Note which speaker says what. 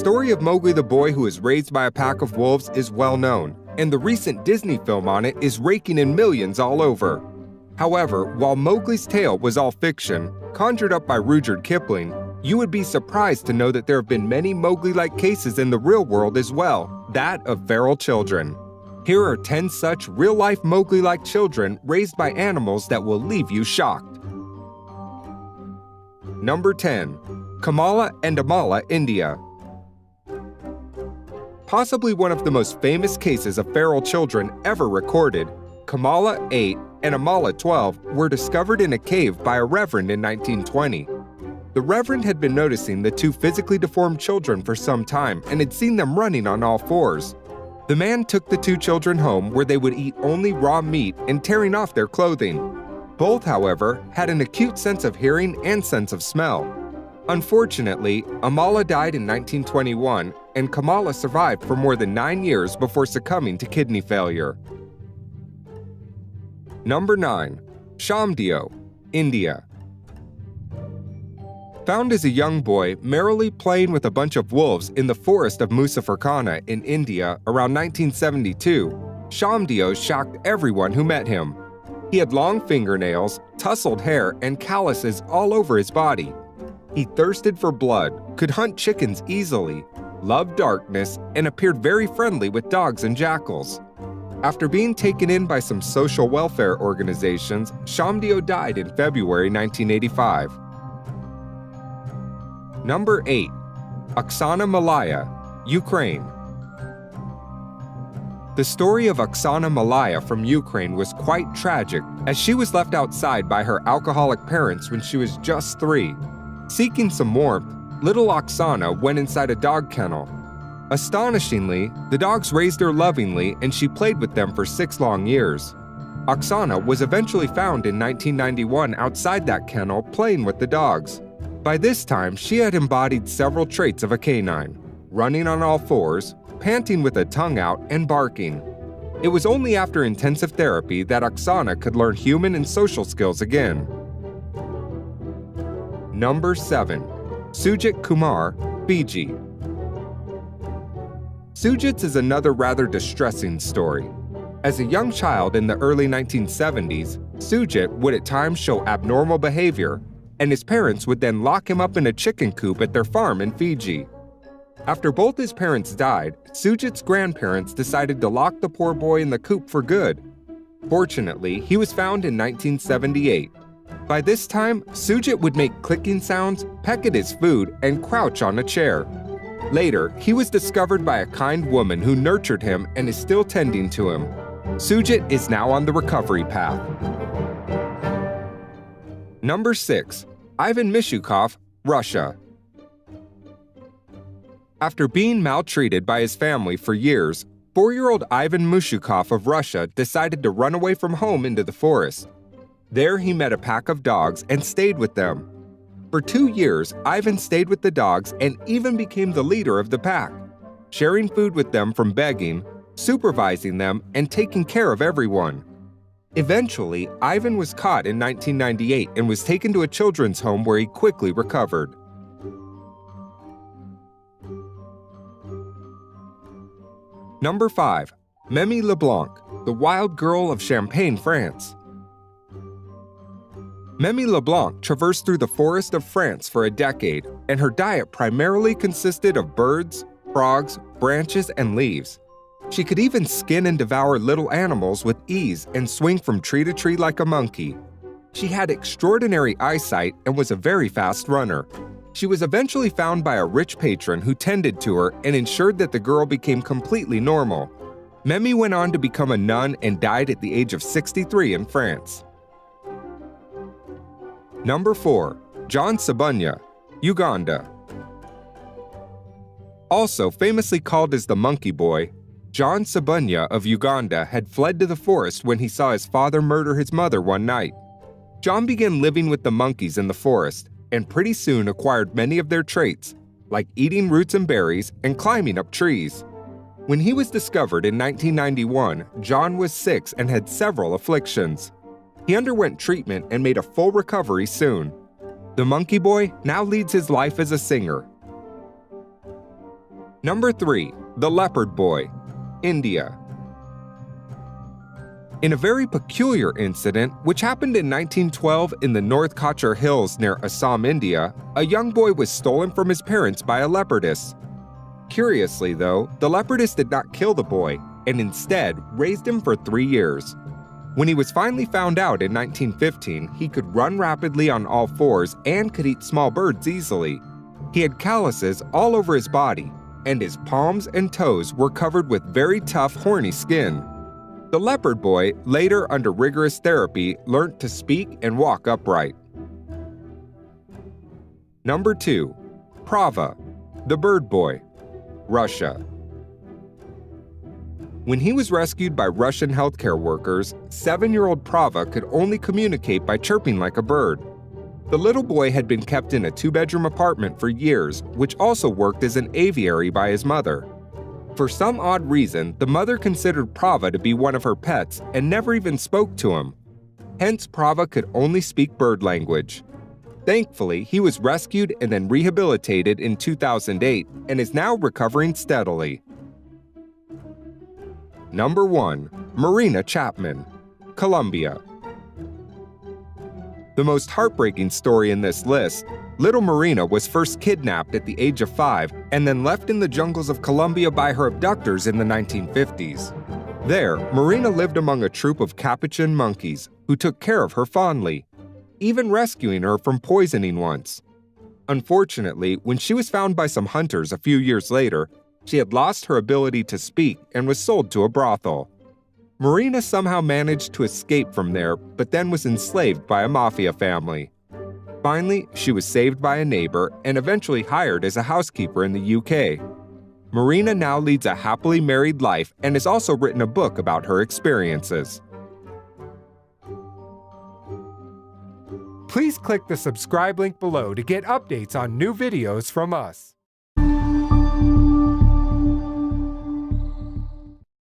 Speaker 1: story of Mowgli the boy who is raised by a pack of wolves is well known, and the recent Disney film on it is raking in millions all over. However, while Mowgli's tale was all fiction, conjured up by Rudyard Kipling, you would be surprised to know that there have been many Mowgli-like cases in the real world as well, that of feral children. Here are 10 such real-life Mowgli-like children raised by animals that will leave you shocked. Number 10. Kamala and Amala, India. Possibly one of the most famous cases of feral children ever recorded, Kamala 8 and Amala 12 were discovered in a cave by a reverend in 1920. The reverend had been noticing the two physically deformed children for some time and had seen them running on all fours. The man took the two children home where they would eat only raw meat and tearing off their clothing. Both, however, had an acute sense of hearing and sense of smell. Unfortunately, Amala died in 1921 and Kamala survived for more than 9 years before succumbing to kidney failure. Number 9. Shamdeo, India. Found as a young boy merrily playing with a bunch of wolves in the forest of Muzaffarkhana in India around 1972, Shamdeo shocked everyone who met him. He had long fingernails, tousled hair, and calluses all over his body. He thirsted for blood, could hunt chickens easily, loved darkness, and appeared very friendly with dogs and jackals. After being taken in by some social welfare organizations, Shamdeo died in February 1985. Number 8. Oksana Malaya, Ukraine. The story of Oksana Malaya from Ukraine was quite tragic, as she was left outside by her alcoholic parents when she was just 3. Seeking some warmth, little Oksana went inside a dog kennel. Astonishingly, the dogs raised her lovingly and she played with them for 6 long years. Oksana was eventually found in 1991 outside that kennel playing with the dogs. By this time, she had embodied several traits of a canine: running on all fours, panting with a tongue out, and barking. It was only after intensive therapy that Oksana could learn human and social skills again. Number 7. Sujit Kumar, Fiji. Sujit's is another rather distressing story. As a young child in the early 1970s, Sujit would at times show abnormal behavior, and his parents would then lock him up in a chicken coop at their farm in Fiji. After both his parents died, Sujit's grandparents decided to lock the poor boy in the coop for good. Fortunately, he was found in 1978. By this time, Sujit would make clicking sounds, peck at his food, and crouch on a chair. Later, he was discovered by a kind woman who nurtured him and is still tending to him. Sujit is now on the recovery path. Number 6. Ivan Mishukov, Russia. After being maltreated by his family for years, 4-year-old Ivan Mishukov of Russia decided to run away from home into the forest. There he met a pack of dogs and stayed with them. For 2 years, Ivan stayed with the dogs and even became the leader of the pack, sharing food with them from begging, supervising them, and taking care of everyone. Eventually, Ivan was caught in 1998 and was taken to a children's home where he quickly recovered. Number 5. Memi LeBlanc, the wild girl of Champagne, France. Memi LeBlanc traversed through the forest of France for a decade, and her diet primarily consisted of birds, frogs, branches, and leaves. She could even skin and devour little animals with ease and swing from tree to tree like a monkey. She had extraordinary eyesight and was a very fast runner. She was eventually found by a rich patron who tended to her and ensured that the girl became completely normal. Memi went on to become a nun and died at the age of 63 in France. Number 4. John Sabunya, Uganda. Also famously called as the Monkey Boy, John Sabunya of Uganda had fled to the forest when he saw his father murder his mother one night. John began living with the monkeys in the forest and pretty soon acquired many of their traits, like eating roots and berries and climbing up trees. When he was discovered in 1991, John was 6 and had several afflictions. He underwent treatment and made a full recovery soon. The Monkey Boy now leads his life as a singer. Number 3. The Leopard Boy, India. In a very peculiar incident, which happened in 1912 in the North Kachar Hills near Assam, India, a young boy was stolen from his parents by a leopardess. Curiously, though, the leopardess did not kill the boy, and instead raised him for 3 years. When he was finally found out in 1915, he could run rapidly on all fours and could eat small birds easily. He had calluses all over his body, and his palms and toes were covered with very tough, horny skin. The leopard boy, later under rigorous therapy, learned to speak and walk upright. Number 2. Prava, the Bird Boy, Russia. When he was rescued by Russian healthcare workers, 7-year-old Prava could only communicate by chirping like a bird. The little boy had been kept in a 2-bedroom apartment for years, which also worked as an aviary by his mother. For some odd reason, the mother considered Prava to be one of her pets and never even spoke to him. Hence, Prava could only speak bird language. Thankfully, he was rescued and then rehabilitated in 2008 and is now recovering steadily. Number 1. Marina Chapman, Colombia. The most heartbreaking story in this list, little Marina was first kidnapped at the age of 5 and then left in the jungles of Colombia by her abductors in the 1950s. There, Marina lived among a troop of capuchin monkeys who took care of her fondly, even rescuing her from poisoning once. Unfortunately, when she was found by some hunters a few years later, she had lost her ability to speak and was sold to a brothel. Marina somehow managed to escape from there, but then was enslaved by a mafia family. Finally, she was saved by a neighbor and eventually hired as a housekeeper in the UK. Marina now leads a happily married life and has also written a book about her experiences.
Speaker 2: Please click the subscribe link below to get updates on new videos from us.